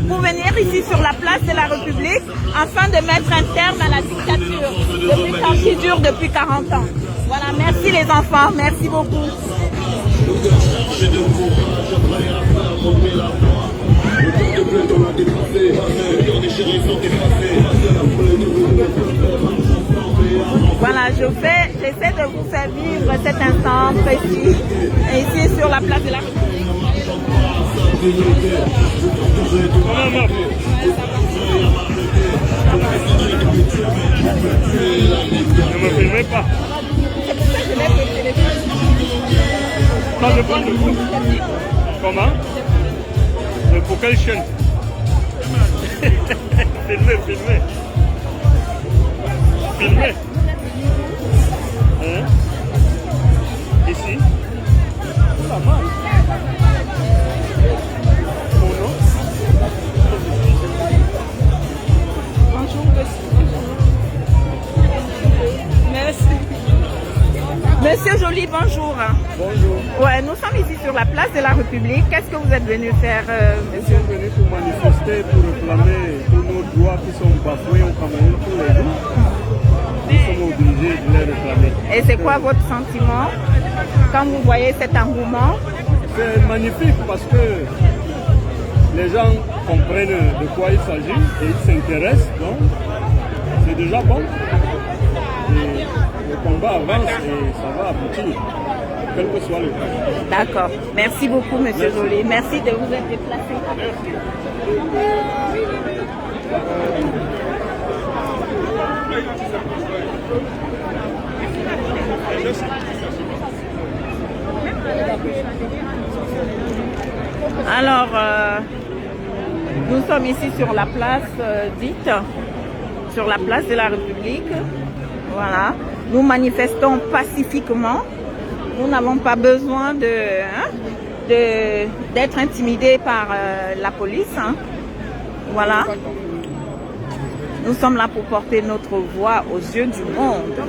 pour venir ici sur la place de la République afin de mettre un terme à la dictature qui dure depuis 40 ans. Voilà, merci les enfants, merci beaucoup. Voilà, j'essaie de vous faire vivre cet instant précis ici sur la place de la République. Ne me filmez pas. Ça dépend de vous. Comment? Mais pour quelle chaîne? Filmez. Hein? Ici? Ça va. Bonjour, merci. Monsieur Joly, bonjour. Bonjour. Ouais, nous sommes ici sur la place de la République. Qu'est-ce que vous êtes venu faire, monsieur? Nous sommes venus pour manifester, pour réclamer tous nos droits qui sont bafoués au Cameroun tous les jours. Nous sommes obligés de les réclamer. Et c'est quoi votre sentiment quand vous voyez cet engouement? C'est magnifique parce que les gens comprennent de quoi il s'agit et ils s'intéressent. Donc, c'est déjà bon. Et le combat avance et ça va aboutir, quel que soit le cas. D'accord. Merci beaucoup, monsieur Joly. Merci de vous être déplacé. Alors, nous sommes ici sur la place dite, sur la place de la République. Voilà. Nous manifestons pacifiquement. Nous n'avons pas besoin d'être intimidés par la police. Hein. Voilà. Nous sommes là pour porter notre voix aux yeux du monde.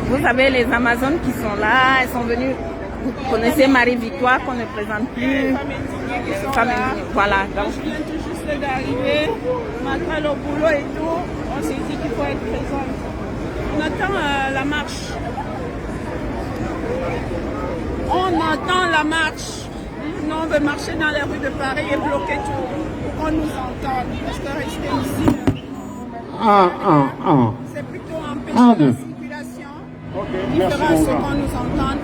Vous savez, les Amazones qui sont là, elles sont venues. Vous connaissez Marie-Victoire qu'on ne présente plus. Voilà. Donc, je viens tout juste d'arriver, malgré le boulot et tout, on s'est dit qu'il faut être présent. On attend la marche. On attend la marche. Nous, on veut marcher dans les rues de Paris et bloquer tout pour qu'on nous entende. Parce que rester ici, c'est plutôt empêcher la circulation. Il fera ce qu'on nous entende.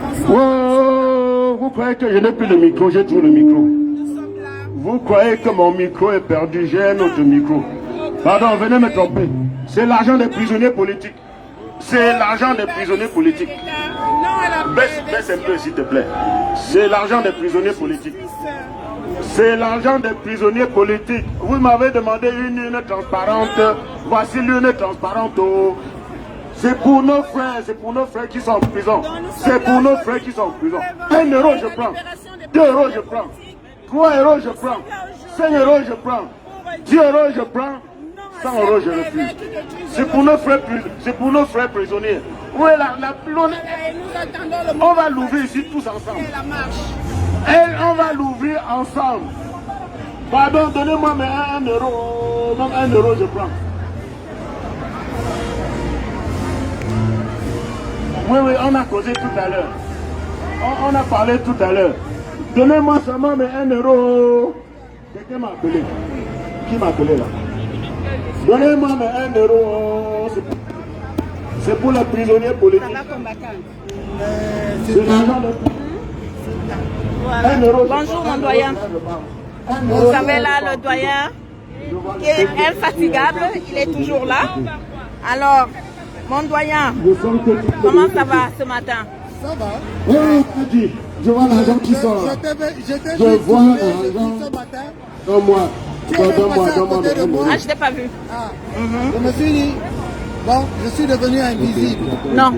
Vous croyez que je n'ai plus de micro, j'ai toujours le micro. Nous sommes là. Vous croyez que mon micro est perdu, j'ai un autre micro. Pardon, venez me tromper. C'est l'argent des prisonniers politiques. C'est l'argent des prisonniers politiques. Baisse un peu s'il te plaît. C'est l'argent des prisonniers politiques. C'est l'argent des prisonniers politiques. Vous m'avez demandé une urne transparente. Voici l'urne transparente. C'est pour nos frères qui sont en prison. C'est pour nos frères qui sont en prison. 1 euro je prends. 2 euros je prends. 3 euros je prends. 5 euros je prends. 10 euros je prends. 100 euros je refuse. C'est pour nos frères prisonniers. Où est la on va l'ouvrir ici tous ensemble. Et on va l'ouvrir ensemble. Pardon, donnez-moi mais 1 euro. Même 1 euro je prends. Oui, on a causé tout à l'heure. On a parlé tout à l'heure. Donnez-moi seulement mais 1 euro. Quelqu'un m'a appelé. Qui m'a appelé là? Donnez-moi mais 1 euro. C'est pour les prisonniers politiques. C'est l'argent de... Voilà. Bonjour mon doyen. Vous savez là le doyen qui est infatigable, il est toujours là. Alors, mon doyen, comment ça va ce matin? Ça va. Oui, je vois l'argent qui sort. Je vois l'argent. Donne-moi. Donne-moi. Ah, je t'ai pas vu. Je me suis dit, bon, je suis devenu invisible. Non,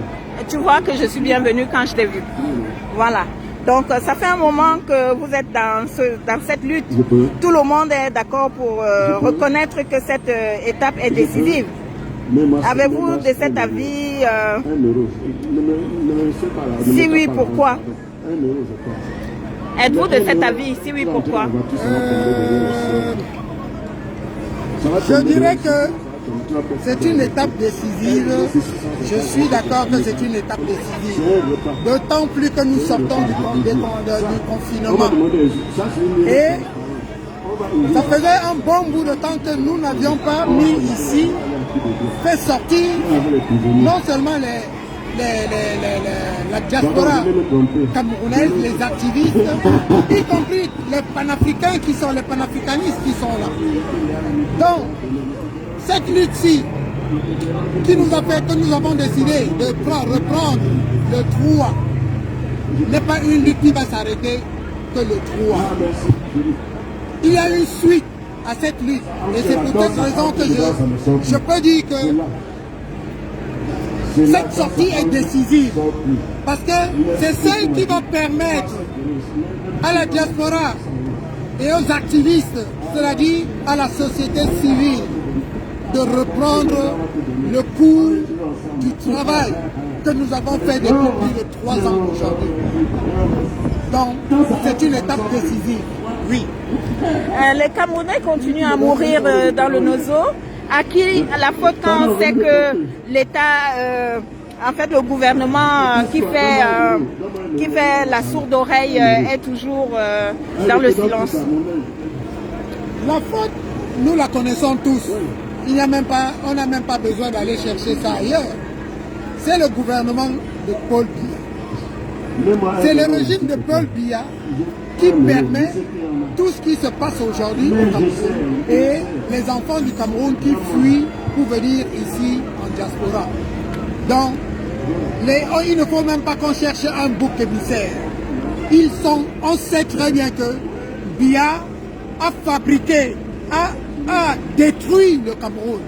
tu vois que je suis bienvenue quand je t'ai vu. Voilà. Donc, ça fait un moment que vous êtes dans cette lutte. Tout le monde est d'accord pour reconnaître que cette étape est décisive. Avez-vous de cet avis si oui, pourquoi? Êtes-vous de cet avis? Si oui, pourquoi? Je dirais que c'est une étape décisive. Je suis d'accord que c'est une étape décisive. D'autant plus que nous sortons du confinement. Et ça faisait un bon bout de temps que nous n'avions pas mis ici, fait sortir non seulement la diaspora camerounaise, les activistes, y compris les panafricains qui sont les panafricanistes qui sont là. Donc, cette lutte-ci, qui nous a fait que nous avons décidé de reprendre le 3, n'est pas une lutte qui va s'arrêter que le 3. Il y a une suite à cette lutte. Et c'est pour cette raison que je peux dire que cette sortie est décisive. Parce que c'est celle qui va permettre à la diaspora et aux activistes, c'est-à-dire à la société civile, de reprendre le cours du travail que nous avons fait depuis plus de 3 ans aujourd'hui. Donc, c'est une étape décisive, oui. Les Camerounais continuent à mourir dans le nozo. À qui la faute quand on sait que l'État, en fait le gouvernement qui fait la sourde oreille est toujours dans le silence? La faute, nous la connaissons tous. On n'a même pas besoin d'aller chercher ça ailleurs. C'est le gouvernement de Paul Biya. C'est le régime de Paul Biya qui permet tout ce qui se passe aujourd'hui au Cameroun et les enfants du Cameroun qui fuient pour venir ici en diaspora. Donc, il ne faut même pas qu'on cherche un bouc émissaire. On sait très bien que Biya a fabriqué, a détruit le Cameroun.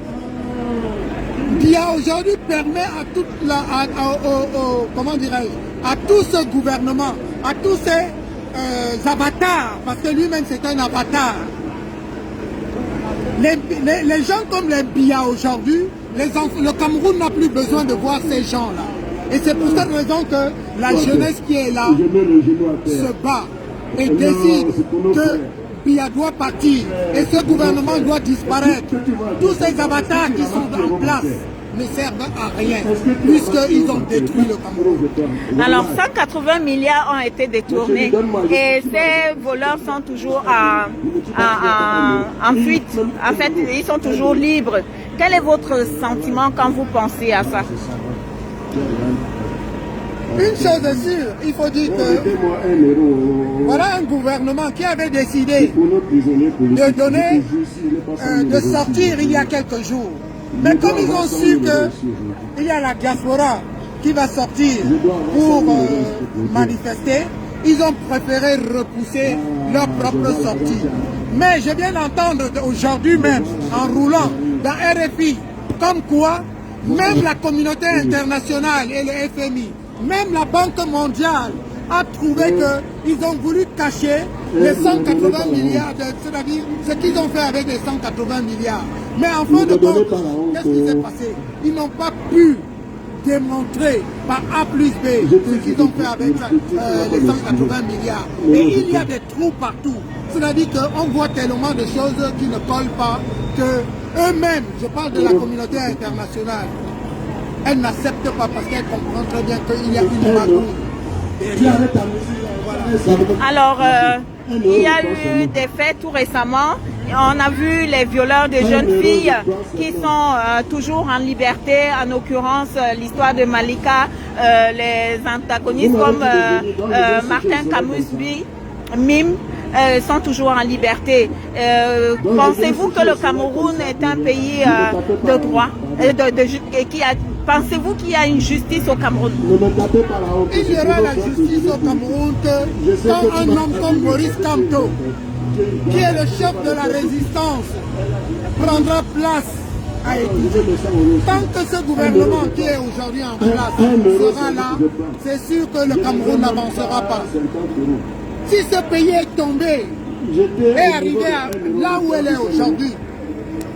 Biya aujourd'hui permet à toute à tout ce gouvernement, à tous ces avatars, parce que lui-même c'est un avatar. Les gens comme les Biya aujourd'hui, le Cameroun n'a plus besoin de voir ces gens-là. Et c'est pour cette raison que la jeunesse qui est là se bat et décide que Biya doit partir et ce gouvernement doit disparaître. Tous ces avatars qui sont en place ne servent à rien, puisqu'ils ont détruit le Cameroun. Alors, 180 milliards ont été détournés et ces voleurs sont toujours en fuite. En fait, ils sont toujours libres. Quel est votre sentiment quand vous pensez à ça? Une chose est sûre, il faut dire que voilà un gouvernement qui avait décidé de sortir il y a quelques jours Mais comme ils ont su qu'il y a la diaspora qui va sortir pour manifester, ils ont préféré repousser leur propre sortie. Mais je viens d'entendre aujourd'hui même, en roulant dans RFI, comme quoi même la communauté internationale et le FMI, même la Banque mondiale a trouvé qu'ils ont voulu cacher les 180 milliards, c'est-à-dire ce qu'ils ont fait avec les 180 milliards. Mais en fin de compte, qu'est-ce qui s'est passé? Ils n'ont pas pu démontrer par A plus B ce qu'ils ont fait avec les 180 milliards. Et il y a des trous partout. C'est-à-dire qu'on voit tellement de choses qui ne collent pas que eux-mêmes, je parle de la communauté internationale, elle n'accepte pas parce qu'elle comprend très bien qu'il y a une magouille. Alors, il y a eu des faits tout récemment. On a vu les violeurs de jeunes filles qui sont toujours en liberté. En l'occurrence, l'histoire de Malika, les antagonistes comme Martin Kamusbi, Mime, sont toujours en liberté. Pensez-vous que le Cameroun est un pays de droit Pensez-vous qu'il y a une justice au Cameroun? Il y aura la justice au Cameroun quand un homme comme Maurice Kamto, qui est le chef de la résistance, prendra place à étudier. Tant que ce gouvernement qui est aujourd'hui en place sera là, c'est sûr que le Cameroun n'avancera pas. Si ce pays est tombé et arrivé là où elle est aujourd'hui,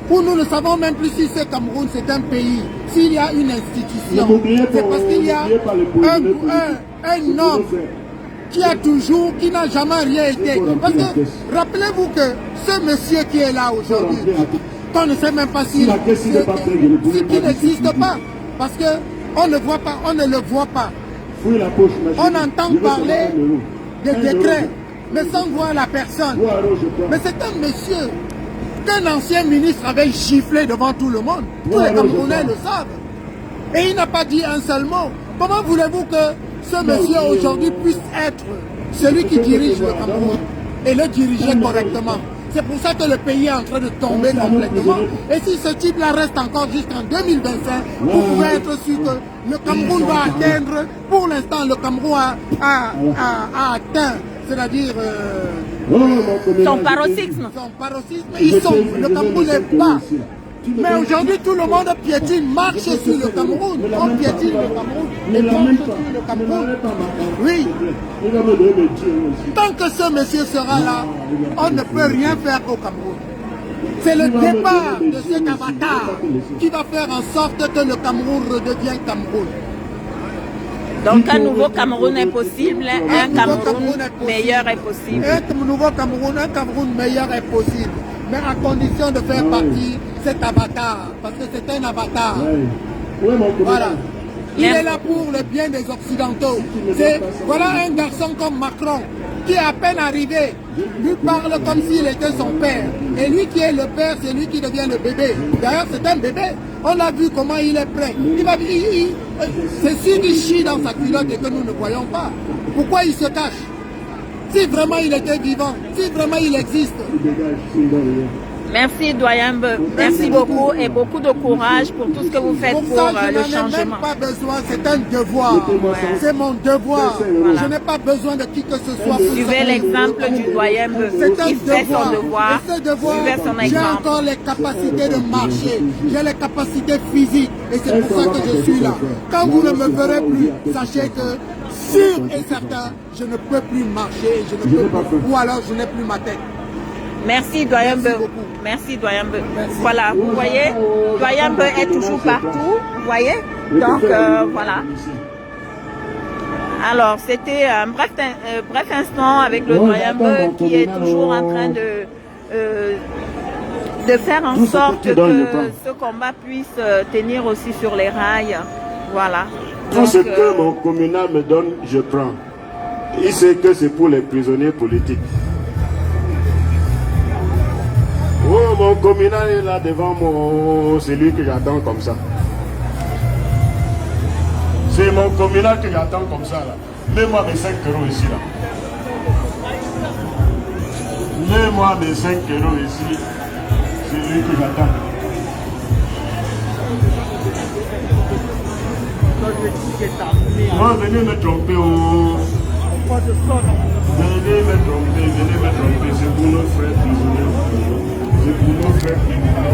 pour nous ne savons même plus si ce Cameroun c'est un pays, s'il y a une institution, c'est parce qu'il y a un homme qui n'a jamais rien été. Parce que rappelez-vous que ce monsieur qui est là aujourd'hui, qu'on ne sait même pas s'il n'existe pas, parce qu'on ne voit pas, on ne le voit pas. On entend parler des décrets, mais sans voir la personne. Mais c'est un monsieur qu'un ancien ministre avait giflé devant tout le monde. Tous les Camerounais le savent. Et il n'a pas dit un seul mot. Comment voulez-vous que ce monsieur aujourd'hui puisse être celui qui dirige le Cameroun et le diriger correctement? C'est pour ça que le pays est en train de tomber complètement. Et si ce type-là reste encore jusqu'en 2025, vous pouvez être sûr que le Cameroun va atteindre, pour l'instant, le Cameroun a atteint, c'est-à-dire son paroxysme. Le Cameroun est bas. Mais aujourd'hui, tout le monde piétine, marche sur le Cameroun. On piétine le Cameroun et marche sur le Cameroun. Oui. Tant que ce monsieur sera là, on ne peut rien faire au Cameroun. C'est le départ de cet avatar qui va faire en sorte que le Cameroun redevienne Cameroun. Donc un nouveau Cameroun est possible, un Cameroun meilleur est possible. Un nouveau Cameroun, un Cameroun meilleur est possible. Mais à condition de faire partie cet avatar, parce que c'est un avatar. Voilà. Il est là pour le bien des Occidentaux. Voilà un garçon comme Macron, qui est à peine arrivé, lui parle comme s'il était son père. Et lui qui est le père, c'est lui qui devient le bébé. D'ailleurs, c'est un bébé. On a vu comment il est prêt. C'est sûr qu'il chie dans sa culotte et que nous ne voyons pas. Pourquoi il se cache? Si vraiment il était vivant, si vraiment il existe. Merci Doyen Mbe, merci beaucoup et beaucoup de courage pour tout ce que vous faites pour le changement. Je n'en ai même pas besoin, c'est un devoir, c'est mon devoir. Voilà. Je n'ai pas besoin de qui que ce soit. Suivez l'exemple du Doyen Mbe, il fait son devoir, suivez son exemple. J'ai encore les capacités de marcher, j'ai les capacités physiques et c'est pour ça que je suis là. Quand vous ne me verrez plus, sachez que sûr et certain, je ne peux plus marcher, ou alors je n'ai plus ma tête. Merci Doyen Mbe. Merci Doyen Mbe. Voilà, vous voyez, Doyen Mbe est toujours partout, vous voyez. Donc voilà. Alors c'était un bref instant avec le Doyen Mbe qui est toujours en train de faire en sorte que ce combat puisse tenir aussi sur les rails. Voilà. Tout ce que mon communal me donne, je prends. Il sait que c'est pour les prisonniers politiques. Oh, mon communal est là devant moi, c'est lui que j'attends comme ça. C'est mon communal que j'attends comme ça là. Mets-moi mes 5 euros ici là. Mets-moi mes 5 euros ici. C'est lui que j'attends. Moi, venez me tromper au... Venez me tromper, c'est pour nos frères prisonniers. C'est pour nos frères prisonniers.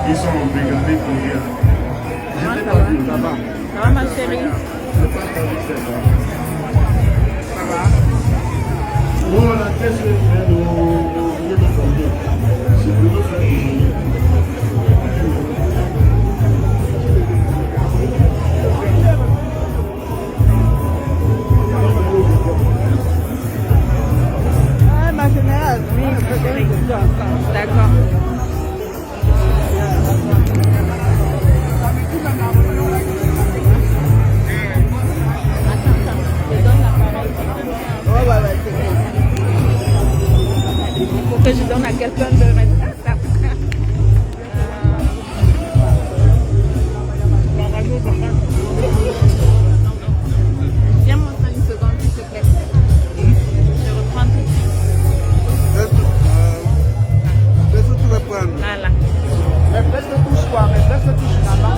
Ils sont embrigadés pour rien. Ça va ma chérie? Ça va? Oh, la caisse est venue de tromper. C'est pour nos frères prisonniers. Ah, ma générale, oui, d'accord. Il faut que je donne à quelqu'un de mettre ça. Viens montrer une seconde, s'il te plaît. Je reprends tout de suite. Qu'est-ce que tu veux prendre? Voilà. Mais presque touche quoi? Mais presque touche là-bas.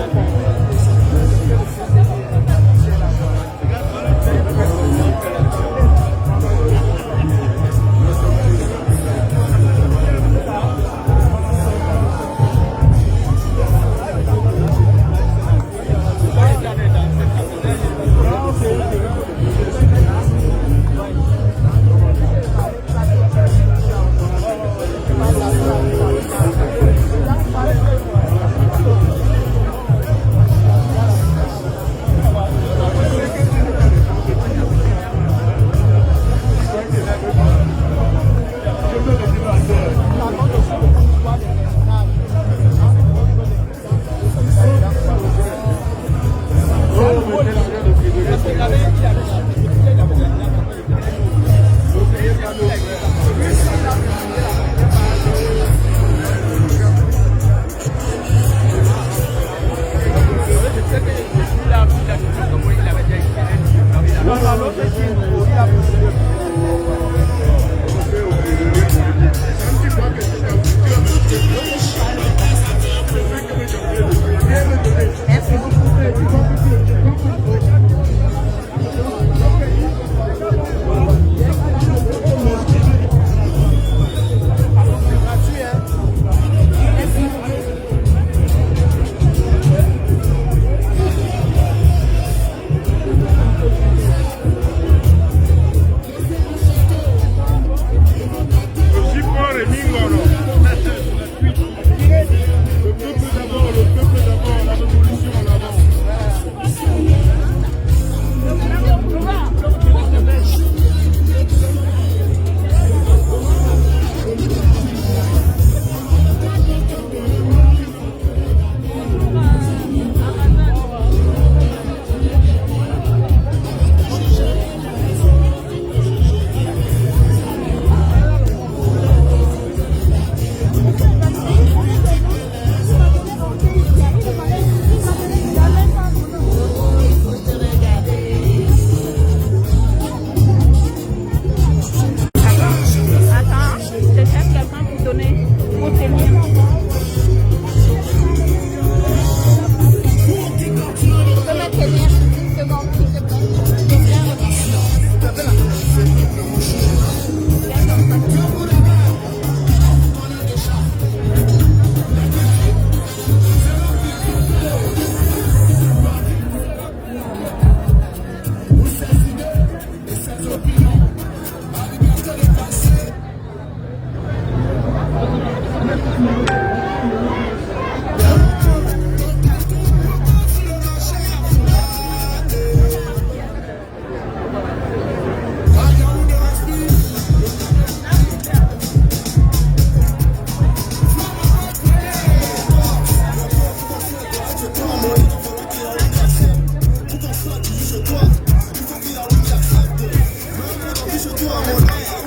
Chez toi, mon